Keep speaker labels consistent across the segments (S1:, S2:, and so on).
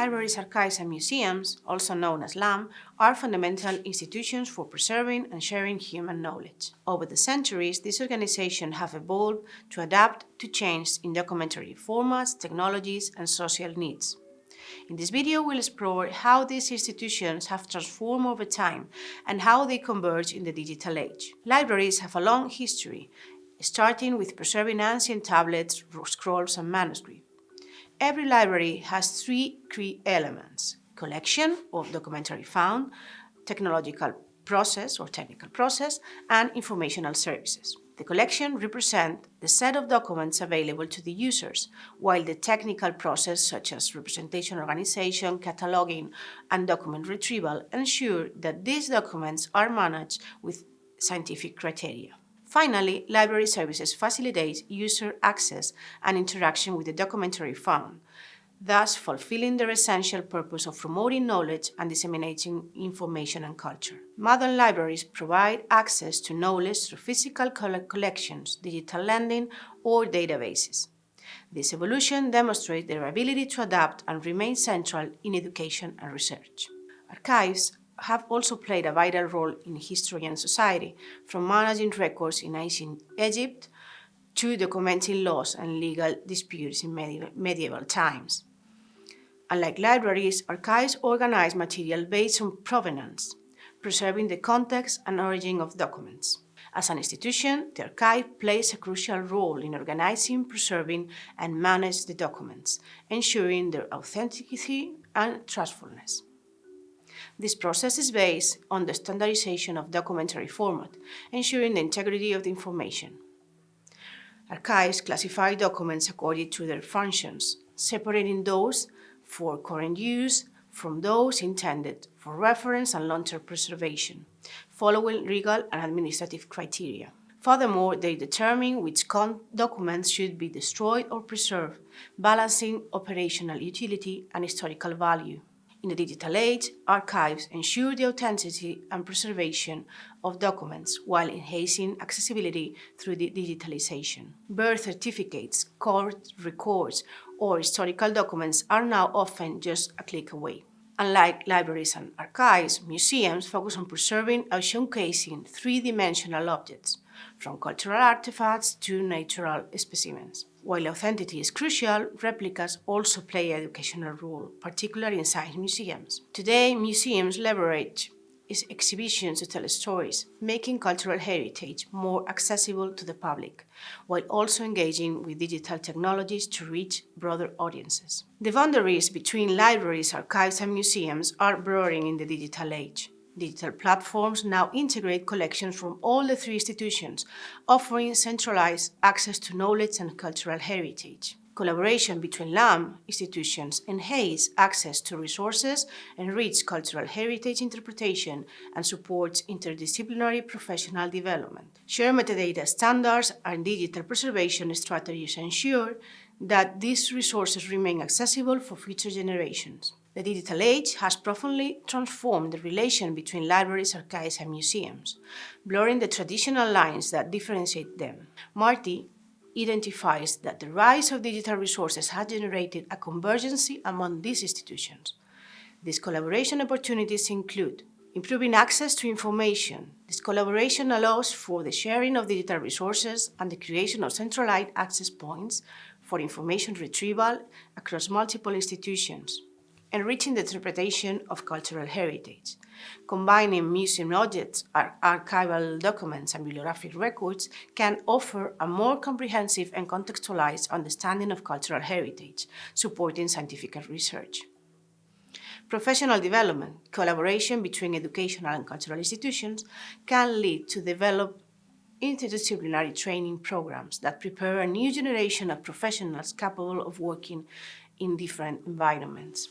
S1: Libraries, archives, and museums, also known as LAM, are fundamental institutions for preserving and sharing human knowledge. Over the centuries, these organizations have evolved to adapt to changes in documentary formats, technologies, and social needs. In this video, we'll explore how these institutions have transformed over time and how they converge in the digital age. Libraries have a long history, starting with preserving ancient tablets, scrolls, and manuscripts. Every library has three key elements: collection of documentary found, technological process or technical process, and informational services. The collection represents the set of documents available to the users, while the technical process, such as representation organization, cataloging, and document retrieval, ensure that these documents are managed with scientific criteria. Finally, library services facilitate user access and interaction with the documentary found, thus fulfilling their essential purpose of promoting knowledge and disseminating information and culture. Modern libraries provide access to knowledge through physical collections, digital lending, or databases. This evolution demonstrates their ability to adapt and remain central in education and research. Archives have also played a vital role in history and society, from managing records in ancient Egypt to documenting laws and legal disputes in medieval times. Unlike libraries, archives organize material based on provenance, preserving the context and origin of documents. As an institution, the archive plays a crucial role in organizing, preserving, and managing the documents, ensuring their authenticity and trustfulness. This process is based on the standardization of documentary format, ensuring the integrity of the information. Archives classify documents according to their functions, separating those for current use from those intended for reference and long-term preservation, following legal and administrative criteria. Furthermore, they determine which documents should be destroyed or preserved, balancing operational utility and historical value. In the digital age, archives ensure the authenticity and preservation of documents while enhancing accessibility through digitalization. Birth certificates, court records, or historical documents are now often just a click away. Unlike libraries and archives, museums focus on preserving and showcasing three-dimensional objects, from cultural artifacts to natural specimens. While authenticity is crucial, replicas also play an educational role, particularly in science museums. Today, museums leverage exhibitions to tell stories, making cultural heritage more accessible to the public, while also engaging with digital technologies to reach broader audiences. The boundaries between libraries, archives, and museums are blurring in the digital age. Digital platforms now integrate collections from all the three institutions, offering centralized access to knowledge and cultural heritage. Collaboration between LAM institutions enhances access to resources, enriches cultural heritage interpretation, and supports interdisciplinary professional development. Shared metadata standards and digital preservation strategies ensure that these resources remain accessible for future generations. The digital age has profoundly transformed the relation between libraries, archives, and museums, blurring the traditional lines that differentiate them. Marty identifies that the rise of digital resources has generated a convergence among these institutions. These collaboration opportunities include improving access to information. This collaboration allows for the sharing of digital resources and the creation of centralized access points for information retrieval across multiple institutions, enriching the interpretation of cultural heritage. Combining museum objects, archival documents, and bibliographic records can offer a more comprehensive and contextualized understanding of cultural heritage, supporting scientific research. Professional development, collaboration between educational and cultural institutions can lead to develop interdisciplinary training programs that prepare a new generation of professionals capable of working in different environments.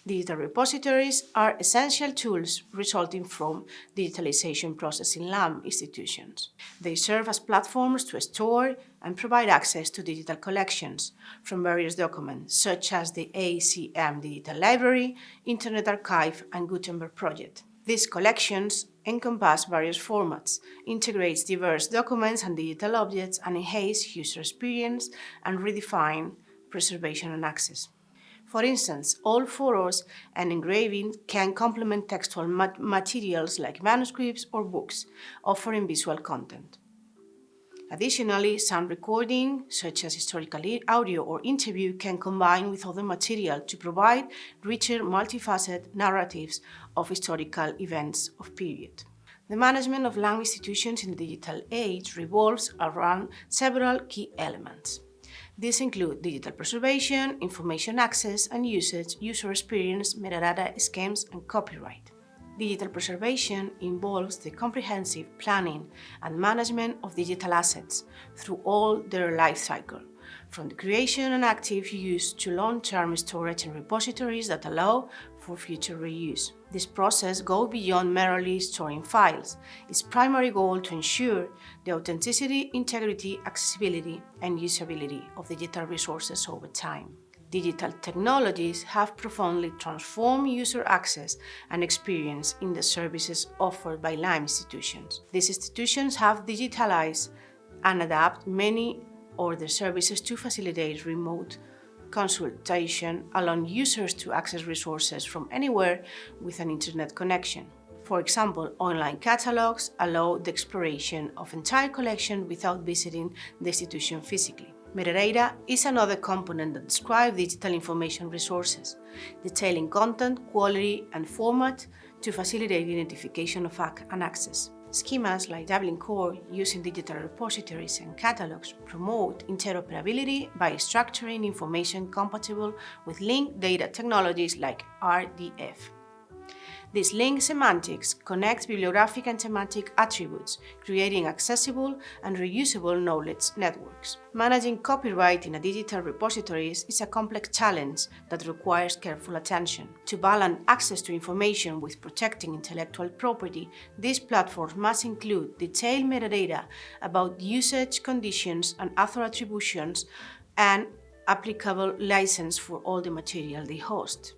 S1: Digital repositories are essential tools resulting from digitalization process in LAM institutions. They serve as platforms to store and provide access to digital collections from various documents, such as the ACM Digital Library, Internet Archive, and Gutenberg Project. These collections encompass various formats, integrates diverse documents and digital objects, and enhance user experience and redefine preservation and access. For instance, old photos and engravings can complement textual materials like manuscripts or books, offering visual content. Additionally, sound recording, such as historical audio or interview, can combine with other material to provide richer, multifaceted narratives of historical events of period. The management of LAM institutions in the digital age revolves around several key elements. These include digital preservation, information access and usage, user experience, metadata schemes, and copyright. Digital preservation involves the comprehensive planning and management of digital assets through all their life cycle, from the creation and active use to long-term storage in repositories that allow for future reuse. This process goes beyond merely storing files. Its primary goal to ensure the authenticity, integrity, accessibility, and usability of digital resources over time. Digital technologies have profoundly transformed user access and experience in the services offered by LAM institutions. These institutions have digitalized and adapted many of their services to facilitate remote consultation, allowing users to access resources from anywhere with an internet connection. For example, online catalogs allow the exploration of entire collections without visiting the institution physically. Metadata is another component that describes digital information resources, detailing content, quality, and format to facilitate identification of and access. Schemas like Dublin Core using digital repositories and catalogs promote interoperability by structuring information compatible with linked data technologies like RDF. This linked semantics connects bibliographic and thematic attributes, creating accessible and reusable knowledge networks. Managing copyright in a digital repository is a complex challenge that requires careful attention. To balance access to information with protecting intellectual property, these platforms must include detailed metadata about usage conditions and author attributions and applicable license for all the material they host.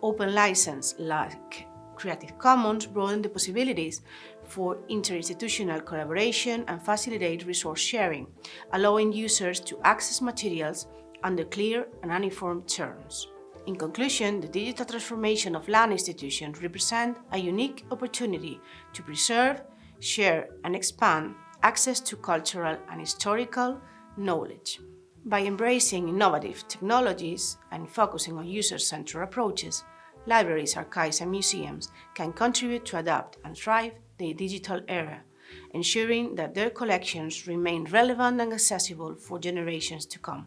S1: Open license like Creative Commons broaden the possibilities for interinstitutional collaboration and facilitate resource sharing, allowing users to access materials under clear and uniform terms. In conclusion, the digital transformation of LAM institutions represents a unique opportunity to preserve, share, and expand access to cultural and historical knowledge. By embracing innovative technologies and focusing on user-centered approaches, libraries, archives, and museums can contribute to adapt and thrive the digital era, ensuring that their collections remain relevant and accessible for generations to come.